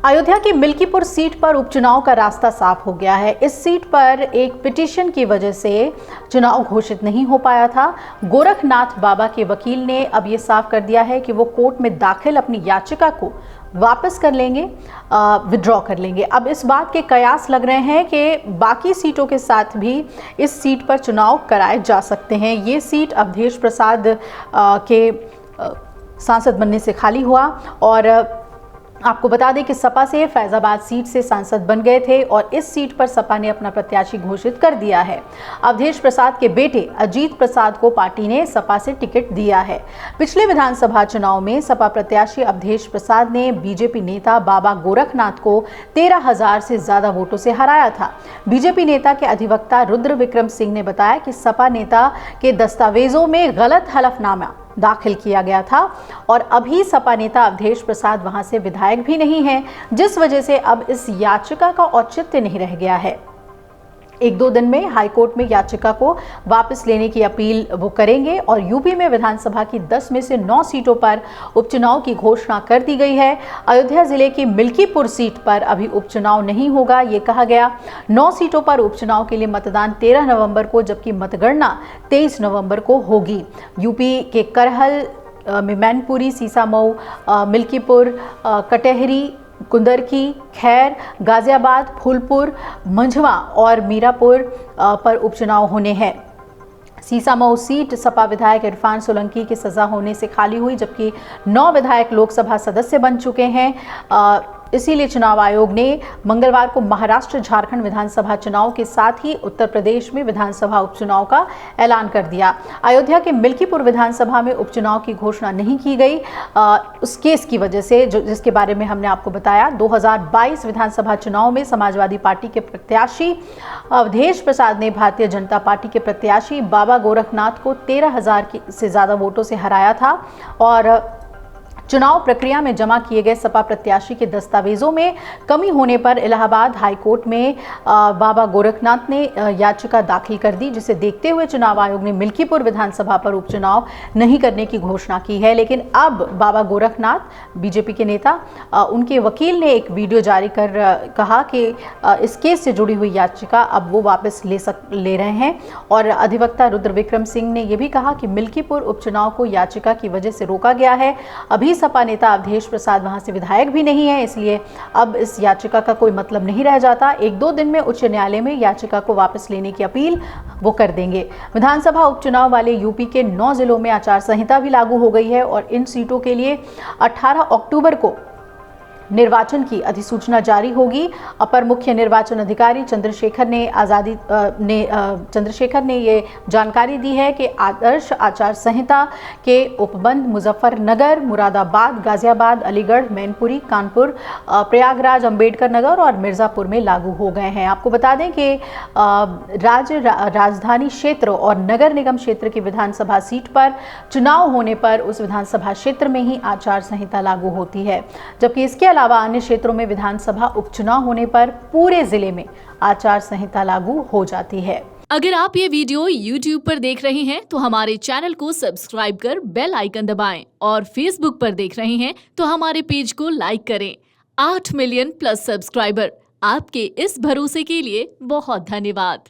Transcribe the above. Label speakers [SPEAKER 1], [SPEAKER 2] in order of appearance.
[SPEAKER 1] अयोध्या की मिल्कीपुर सीट पर उपचुनाव का रास्ता साफ हो गया है। इस सीट पर एक पिटीशन की वजह से चुनाव घोषित नहीं हो पाया था। गोरखनाथ बाबा के वकील ने अब ये साफ कर दिया है कि वो कोर्ट में दाखिल अपनी याचिका को वापस कर लेंगे, विड्रॉ कर लेंगे। अब इस बात के कयास लग रहे हैं कि बाकी सीटों के साथ भी इस सीट पर चुनाव कराए जा सकते हैं। ये सीट अवधेश प्रसाद के सांसद बनने से खाली हुआ और आपको बता दें कि सपा से फैजाबाद सीट से सांसद बन गए थे और इस सीट पर सपा ने अपना प्रत्याशी घोषित कर दिया है। अवधेश प्रसाद के बेटे अजीत प्रसाद को पार्टी ने सपा से टिकट दिया है। पिछले विधानसभा चुनाव में सपा प्रत्याशी अवधेश प्रसाद ने बीजेपी नेता बाबा गोरखनाथ को 13,000 से ज्यादा वोटों से हराया था। बीजेपी नेता के अधिवक्ता रुद्र विक्रम सिंह ने बताया कि सपा नेता के दस्तावेजों में गलत हलफनामा दाखिल किया गया था और अभी सपा नेता अवधेश प्रसाद वहां से विधायक भी नहीं है, जिस वजह से अब इस याचिका का औचित्य नहीं रह गया है। 1-2 दिन में हाईकोर्ट में याचिका को वापस लेने की अपील वो करेंगे और यूपी में विधानसभा की 10 में से 9 सीटों पर उपचुनाव की घोषणा कर दी गई है। अयोध्या जिले की मिल्कीपुर सीट पर अभी उपचुनाव नहीं होगा, ये कहा गया। 9 सीटों पर उपचुनाव के लिए मतदान 13 नवंबर को, जबकि मतगणना 23 नवंबर को होगी। यूपी के करहल में मैनपुरी, सीसामऊ, मिल्कीपुर, कटेहरी, कुंदरकी, खैर, गाजियाबाद, फूलपुर, मंझवा और मीरापुर पर उपचुनाव होने हैं। सीसामऊ सीट सपा विधायक इरफान सोलंकी की सजा होने से खाली हुई, जबकि 9 विधायक लोकसभा सदस्य बन चुके हैं। इसीलिए चुनाव आयोग ने मंगलवार को महाराष्ट्र झारखंड विधानसभा चुनाव के साथ ही उत्तर प्रदेश में विधानसभा उपचुनाव का ऐलान कर दिया। अयोध्या के मिल्कीपुर विधानसभा में उपचुनाव की घोषणा नहीं की गई उस केस की वजह से, जिसके बारे में हमने आपको बताया। 2022 विधानसभा चुनाव में समाजवादी पार्टी के प्रत्याशी अवधेश प्रसाद ने भारतीय जनता पार्टी के प्रत्याशी बाबा गोरखनाथ को 13,000 से ज्यादा वोटों से हराया था और चुनाव प्रक्रिया में जमा किए गए सपा प्रत्याशी के दस्तावेजों में कमी होने पर इलाहाबाद हाईकोर्ट में बाबा गोरखनाथ ने याचिका दाखिल कर दी, जिसे देखते हुए चुनाव आयोग ने मिल्कीपुर विधानसभा पर उपचुनाव नहीं करने की घोषणा की है। लेकिन अब बाबा गोरखनाथ, बीजेपी के नेता, उनके वकील ने एक वीडियो जारी कर कहा कि इस केस से जुड़ी हुई याचिका अब वो वापस ले रहे हैं। और अधिवक्ता रुद्र विक्रम सिंह ने यह भी कहा कि मिल्कीपुर उपचुनाव को याचिका की वजह से रोका गया है। अभी सपा नेता अवधेश प्रसाद वहां से विधायक भी नहीं है, इसलिए अब इस याचिका का कोई मतलब नहीं रह जाता। 1-2 दिन में उच्च न्यायालय में याचिका को वापस लेने की अपील वो कर देंगे। विधानसभा उपचुनाव वाले यूपी के 9 जिलों में आचार संहिता भी लागू हो गई है और इन सीटों के लिए 18 अक्टूबर को निर्वाचन की अधिसूचना जारी होगी। अपर मुख्य निर्वाचन अधिकारी चंद्रशेखर ने ये जानकारी दी है कि आदर्श आचार संहिता के उपबंध मुजफ्फरनगर, मुरादाबाद, गाजियाबाद, अलीगढ़, मैनपुरी, कानपुर, प्रयागराज, अंबेडकर नगर और मिर्जापुर में लागू हो गए हैं। आपको बता दें कि राजधानी क्षेत्र और नगर निगम क्षेत्र की विधानसभा सीट पर चुनाव होने पर उस विधानसभा क्षेत्र में ही आचार संहिता लागू होती है, जबकि इसके अलावा अन्य क्षेत्रों में विधानसभा उपचुनाव होने पर पूरे जिले में आचार संहिता लागू हो जाती है।
[SPEAKER 2] अगर आप ये वीडियो YouTube पर देख रहे हैं तो हमारे चैनल को सब्सक्राइब कर बेल आइकन दबाएं और Facebook पर देख रहे हैं तो हमारे पेज को लाइक करें। 8 मिलियन प्लस सब्सक्राइबर, आपके इस भरोसे के लिए बहुत धन्यवाद।